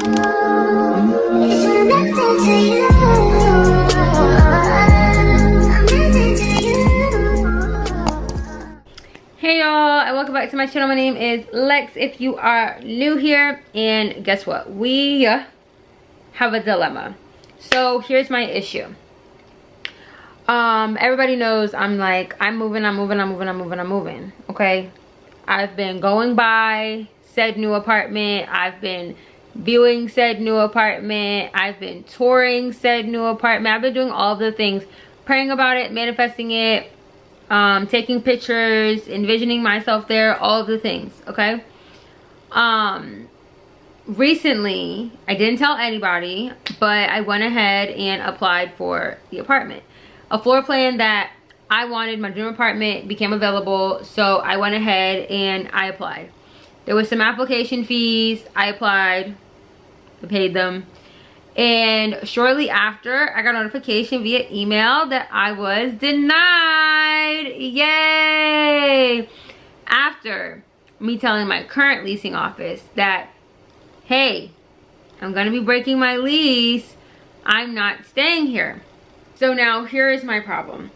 Hey y'all, and welcome back to my channel. My name is Lex if you are new here, and guess what? We have a dilemma. So here's my issue. Everybody knows I'm moving, okay? I've been going by said new apartment. I've been viewing said new apartment. I've been touring said new apartment. I've been doing all the things, praying about it, manifesting it, taking pictures, envisioning myself there, all of the things, okay? Recently, I didn't tell anybody, but I went ahead and applied for the apartment. A floor plan that I wanted, my dream apartment, became available, so I went ahead and I applied. There was some application fees. I applied, I paid them, and shortly after, I got a notification via email that I was denied. Yay! After me telling my current leasing office that, hey, I'm gonna be breaking my lease, I'm not staying here. So now here is my problem.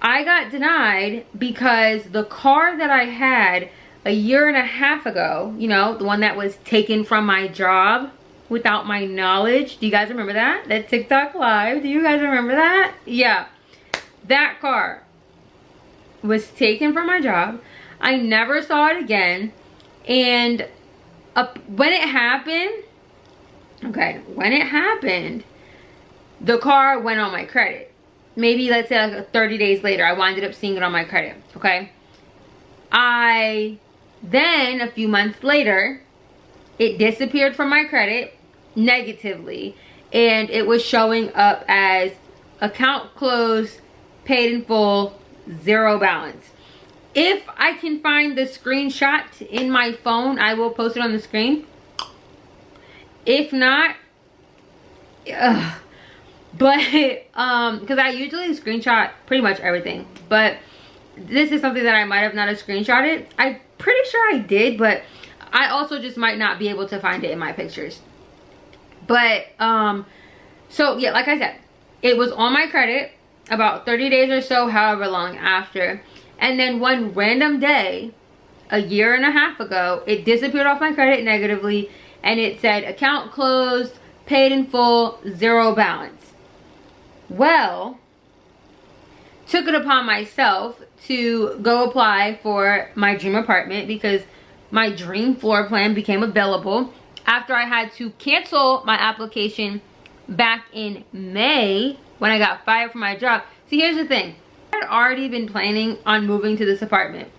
I got denied because the car that I had a year and a half ago, you know, the one that was taken from my job without my knowledge. Do you guys remember that? That TikTok live, do you guys remember that? Yeah, that car was taken from my job. I never saw it again. And when it happened, the car went on my credit. Maybe let's say like 30 days later, I winded up seeing it on my credit, okay? Then a few months later, it disappeared from my credit negatively, and it was showing up as account closed, paid in full, zero balance. If I can find the screenshot in my phone, I will post it on the screen. If not, but because I usually screenshot pretty much everything, but this is something that I might have not have screenshotted. I'm pretty sure I did, but I also just might not be able to find it in my pictures. But so yeah, like I said, it was on my credit about 30 days or so, however long after, and then one random day a year and a half ago, it disappeared off my credit negatively, and it said account closed, paid in full, zero balance. Well, took it upon myself to go apply for my dream apartment because my dream floor plan became available after I had to cancel my application back in May when I got fired from my job. See, here's the thing. I had already been planning on moving to this apartment,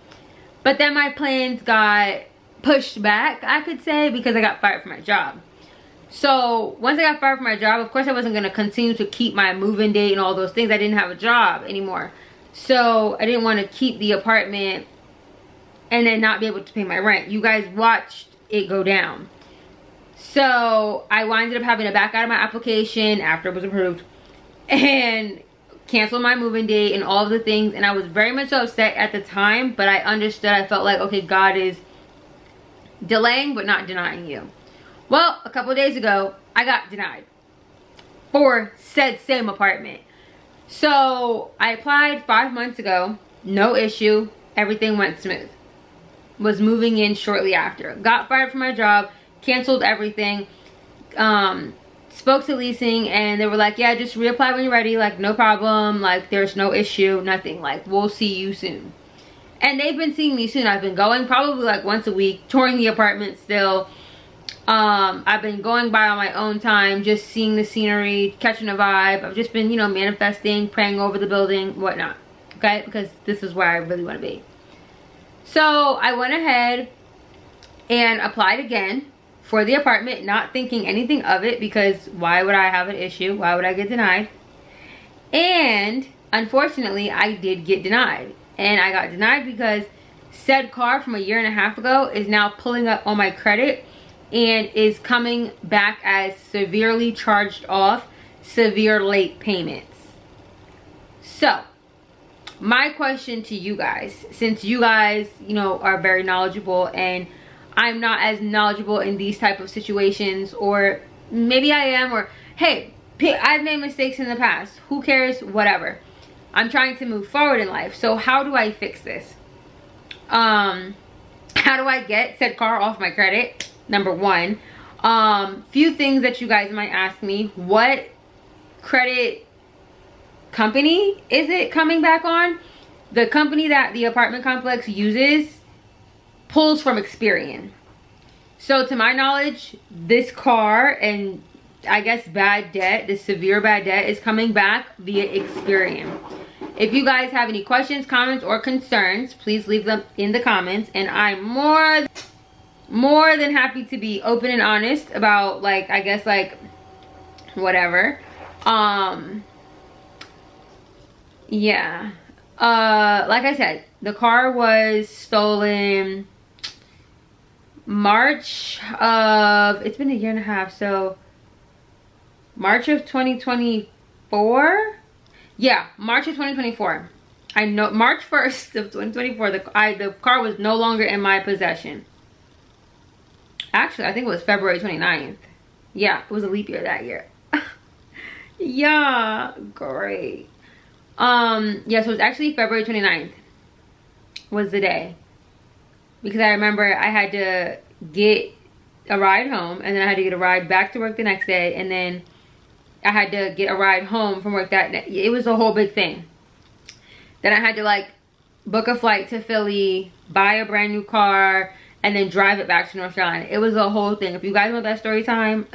but then my plans got pushed back, I could say, because I got fired from my job. So once I got fired from my job, of course I wasn't going to continue to keep my move-in date and all those things. I didn't have a job anymore. So I didn't want to keep the apartment and then not be able to pay my rent. You guys watched it go down. So I winded up having to back out of my application after it was approved and cancel my move-in date and all of the things. And I was very much so upset at the time, but I understood. I felt like, okay, God is delaying but not denying you. Well, a couple of days ago, I got denied for said same apartment. So I applied 5 months ago, no issue, everything went smooth. Was moving in shortly after. Got fired from my job, canceled everything, spoke to leasing, and they were like, yeah, just reapply when you're ready, like no problem, like there's no issue, nothing, like we'll see you soon. And they've been seeing me soon. I've been going probably like once a week, touring the apartment still. I've been going by on my own time, just seeing the scenery, catching a vibe. I've just been, you know, manifesting, praying over the building, whatnot, okay? Because this is where I really want to be. So I went ahead and applied again for the apartment, not thinking anything of it, because why would I have an issue? Why would I get denied? And unfortunately, I did get denied. And I got denied because said car from a year and a half ago is now pulling up on my credit and is coming back as severely charged off, severe late payments. So my question to you guys, since you guys, you know, are very knowledgeable and I'm not as knowledgeable in these type of situations, or maybe I am, or hey, I've made mistakes in the past. Who cares? Whatever. I'm trying to move forward in life. So how do I fix this? How do I get said car off my credit? Number one. Few things that you guys might ask me. What credit company is it coming back on? The company that the apartment complex uses pulls from Experian. So to my knowledge, this car and I guess bad debt, the severe bad debt, is coming back via Experian. If you guys have any questions, comments, or concerns, please leave them in the comments, and I'm more than happy to be open and honest about, like, I guess, like, whatever. Yeah. Like I said, the car was stolen March of, it's been a year and a half, so March of 2024. Yeah, March of 2024. I know March 1st of 2024, the car was no longer in my possession. Actually, I think it was February 29th. Yeah, it was a leap year that year. Yeah, great. Yeah, so it was actually February 29th was the day. Because I remember I had to get a ride home, and then I had to get a ride back to work the next day, and then I had to get a ride home from work that day. It was a whole big thing. Then I had to, like, book a flight to Philly, buy a brand new car, and then drive it back to North Carolina. It was a whole thing. If you guys want that story time,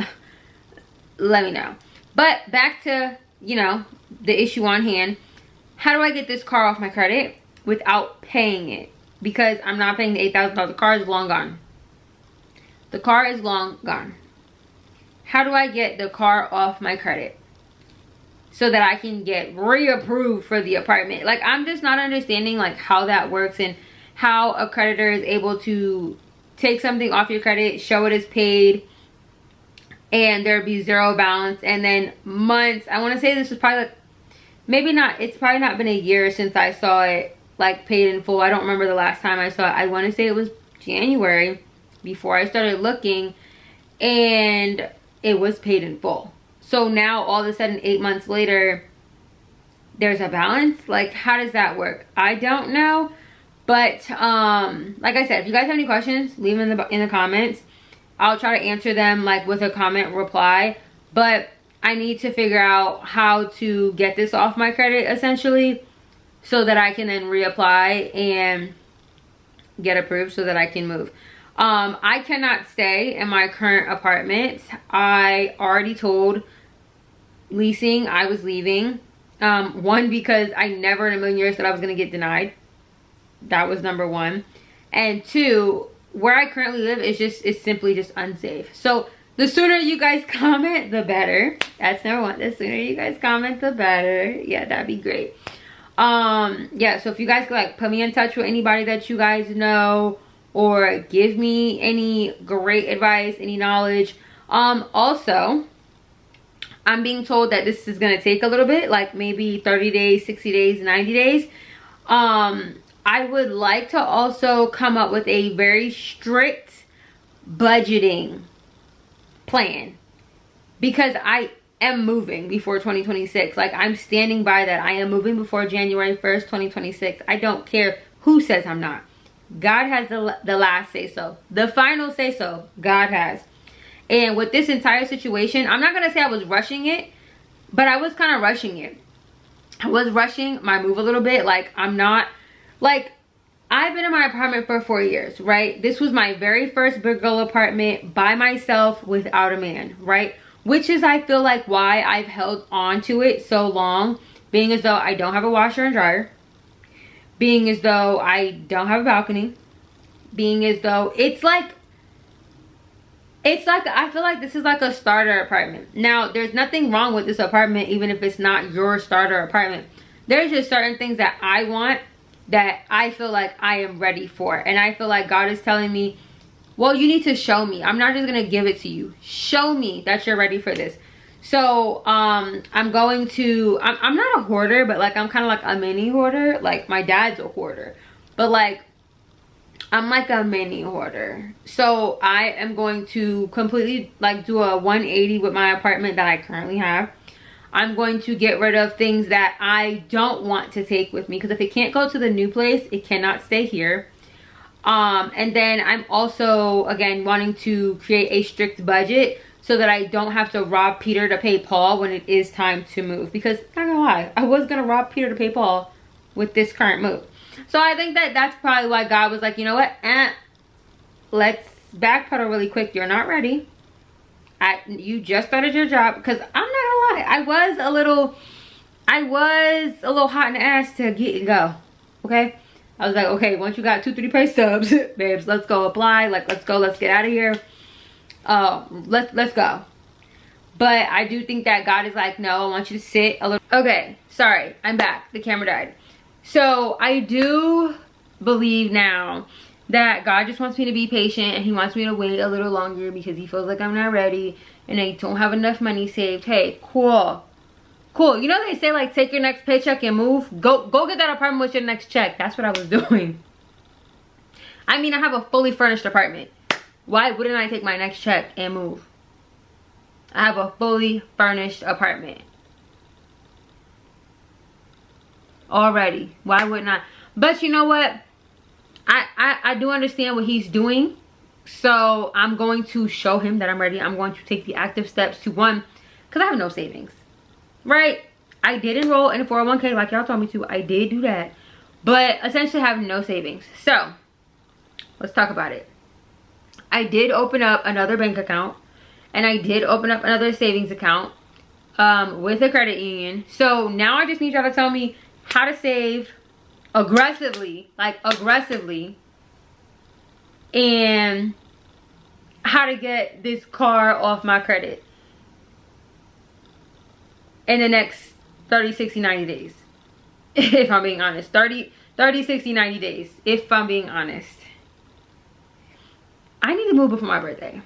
let me know. But back to, you know, the issue on hand. How do I get this car off my credit without paying it? Because I'm not paying the $8,000. The car is long gone. The car is long gone. How do I get the car off my credit so that I can get reapproved for the apartment? Like, I'm just not understanding, like, how that works and how a creditor is able to take something off your credit, show it as paid, and there be zero balance, and then months. I want to say this was probably, like, maybe not, it's probably not been a year since I saw it, like, paid in full. I don't remember the last time I saw it. I want to say it was January before I started looking, and it was paid in full. So now all of a sudden 8 months later there's a balance. Like, how does that work? I don't know. But like I said, if you guys have any questions, leave them in the comments. I'll try to answer them, like, with a comment reply. But I need to figure out how to get this off my credit, essentially, so that I can then reapply and get approved so that I can move. I cannot stay in my current apartment. I already told leasing I was leaving. One, because I never in a million years said I was going to get denied. That was number one. And two, where I currently live is simply just unsafe. So the sooner you guys comment, the better. That's number one. The sooner you guys comment, the better. Yeah, that'd be great. Yeah, so if you guys could, like, put me in touch with anybody that you guys know, or give me any great advice, any knowledge. Also, I'm being told that this is going to take a little bit, like maybe 30 days, 60 days, 90 days. I would like to also come up with a very strict budgeting plan, because I am moving before 2026. Like, I'm standing by that. I am moving before January 1st, 2026. I don't care who says I'm not. God has the last say so. The final say so, God has. And with this entire situation, I'm not going to say I was rushing it, but I was kind of rushing it. I was rushing my move a little bit. Like, I'm not, like, I've been in my apartment for 4 years, right? This was my very first big girl apartment by myself without a man, right? Which is, I feel like, why I've held on to it so long, being as though I don't have a washer and dryer. Being as though I don't have a balcony. Being as though it's like I feel like this is like a starter apartment. Now, there's nothing wrong with this apartment, even if it's not your starter apartment. There's just certain things that I want that I feel like I am ready for. And I feel like God is telling me, well, you need to show me. I'm not just going to give it to you. Show me that you're ready for this. So I'm going to, I'm not a hoarder, but, like, I'm kind of like a mini hoarder. Like, my dad's a hoarder, but, like, I'm like a mini hoarder. So I am going to completely like do a 180 with my apartment that I currently have. I'm going to get rid of things that I don't want to take with me, because if it can't go to the new place, it cannot stay here. And then I'm also, again, wanting to create a strict budget so that I don't have to rob Peter to pay Paul when it is time to move. Because, not gonna lie, I was gonna rob Peter to pay Paul with this current move. So I think that that's probably why God was like, you know what, let's backpedal really quick. You're not ready. You just started your job. Because I'm not gonna lie, I was a little hot in the ass to get and go. Okay, I was like, okay, once you got 2-3 pay stubs, babes, let's go apply. Like, let's go, let's get out of here. Let's go. But I do think that God is like, no, I want you to sit a little. Okay, sorry, I'm back. The camera died. So I do believe now that God just wants me to be patient, and he wants me to wait a little longer because he feels like I'm not ready and I don't have enough money saved. Hey, cool. You know they say, like, take your next paycheck and move. Go get that apartment with your next check. That's what I was doing. I mean, I have a fully furnished apartment. Why wouldn't I take my next check and move? I have a fully furnished apartment already. Why wouldn't I? But you know what? I do understand what he's doing. So I'm going to show him that I'm ready. I'm going to take the active steps to, one, because I have no savings. Right? I did enroll in a 401k like y'all told me to. I did do that. But essentially I have no savings. So let's talk about it. I did open up another bank account. And I did open up another savings account with a credit union. So now I just need y'all to tell me how to save aggressively, and how to get this car off my credit in the next 30, 60, 90 days. If I'm being honest. 30, 60, 90 days. If I'm being honest. I need to move before my birthday.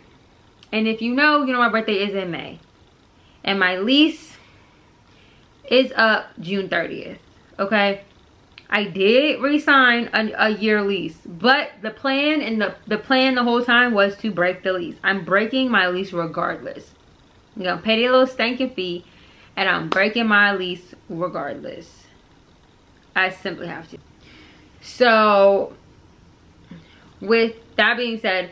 And if you know my birthday is in May. And my lease is up June 30th. Okay? I did re-sign a year lease. But the plan the whole time was to break the lease. I'm breaking my lease regardless. I'm going to pay the little stinking fee. And I'm breaking my lease regardless. I simply have to. So, with that being said,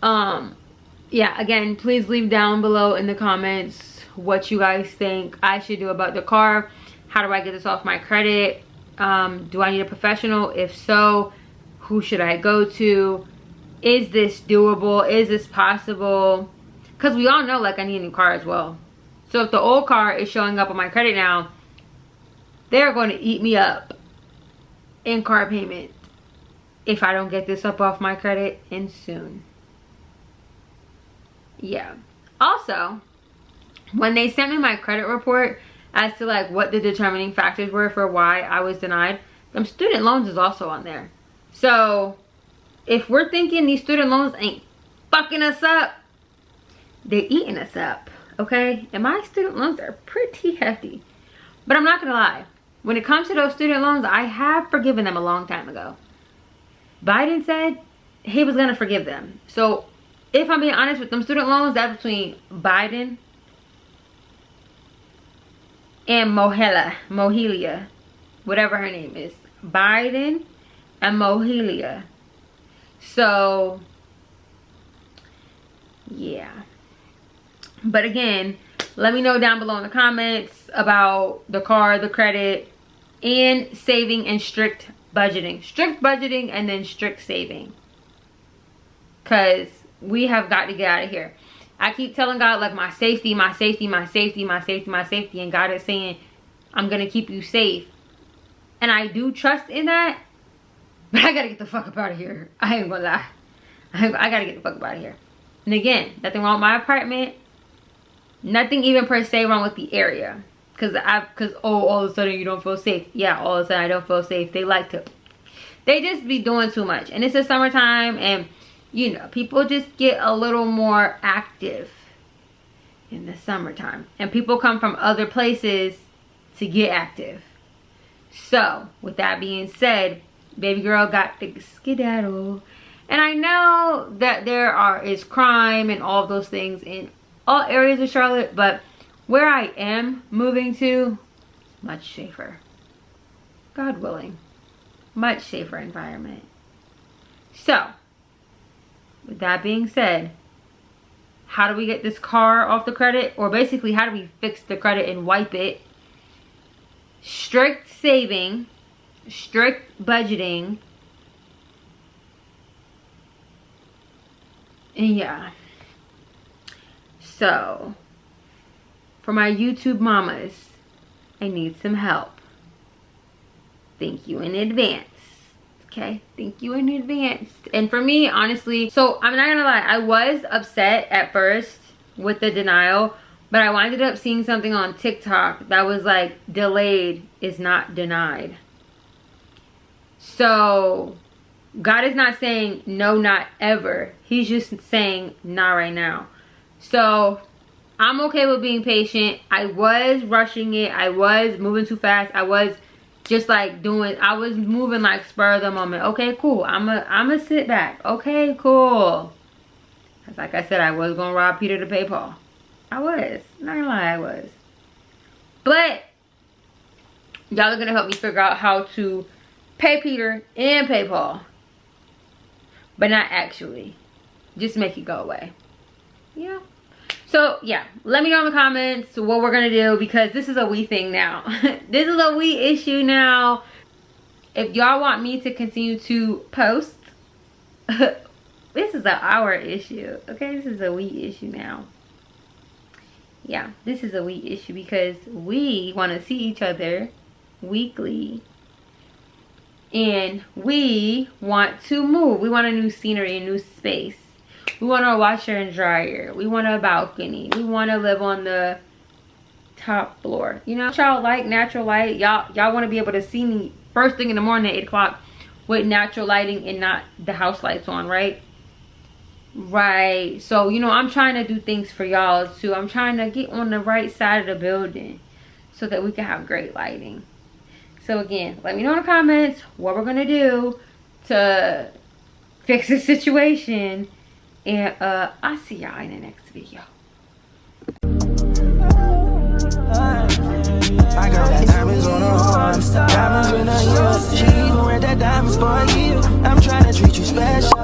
yeah, again, please leave down below in the comments what you guys think I should do about the car. How do I get this off my credit? Do I need a professional? If so, who should I go to? Is this doable? Is this possible? Because we all know, like, I need a new car as well. So if the old car is showing up on my credit now, they're going to eat me up in car payment if I don't get this up off my credit and soon. Yeah. Also, when they sent me my credit report as to like what the determining factors were for why I was denied, them student loans is also on there. So if we're thinking these student loans ain't fucking us up, they're eating us up. Okay? And my student loans are pretty hefty. But I'm not gonna lie, when it comes to those student loans, I have forgiven them a long time ago. Biden said he was gonna forgive them. So if I'm being honest with them student loans, that's between Biden and Mohelia, whatever her name is. Biden and Mohelia. So, yeah. But again, let me know down below in the comments about the car, the credit, and saving and strict budgeting. Strict budgeting and then strict saving. Because we have got to get out of here. I keep telling God, like, my safety, my safety, my safety, my safety, my safety. And God is saying, I'm going to keep you safe. And I do trust in that. But I got to get the fuck up out of here. I ain't going to lie. I got to get the fuck up out of here. And again, nothing wrong with my apartment. Nothing even per se wrong with the area. Because all of a sudden you don't feel safe. Yeah, all of a sudden I don't feel safe. They just be doing too much. And it's the summertime, and you know, people just get a little more active in the summertime. And people come from other places to get active. So, with that being said, baby girl got the skedaddle. And I know that there is crime and all of those things in all areas of Charlotte, but where I am moving to, much safer. God willing, much safer environment. So, with that being said, how do we get this car off the credit? Or basically, how do we fix the credit and wipe it? Strict saving, strict budgeting. And yeah. So, for my YouTube mamas, I need some help. Thank you in advance. Okay, thank you in advance. And for me, honestly, so I'm not gonna lie, I was upset at first with the denial, but I winded up seeing something on TikTok that was like, delayed is not denied. So God is not saying no, not ever. He's just saying not right now. So I'm okay with being patient. I was rushing it. I was moving too fast. I was just like I was moving like spur of the moment. Okay, cool. I'm a sit back. Okay, cool. Cause like I said, I was gonna rob Peter to pay Paul. I was. Not gonna lie, I was. But y'all are gonna help me figure out how to pay Peter and pay Paul. But not actually. Just make it go away. Yeah. So yeah, let me know in the comments what we're gonna do, because this is a we thing now. This is a we issue now. If y'all want me to continue to post, this is our issue. Okay, this is a we issue now. Yeah, this is a we issue because we want to see each other weekly. And we want to move. We want a new scenery, a new space. We want a washer and dryer. We want a balcony. We want to live on the top floor. You know, y'all like natural light. Y'all want to be able to see me first thing in the morning at 8 o'clock with natural lighting and not the house lights on, right? Right. So, you know, I'm trying to do things for y'all too. I'm trying to get on the right side of the building so that we can have great lighting. So again, let me know in the comments what we're going to do to fix the situation. And I'll see y'all in the next video. I got diamonds on her arms, diamonds in her ears. She gon' wear that diamonds for a year. I'm trying to treat you special.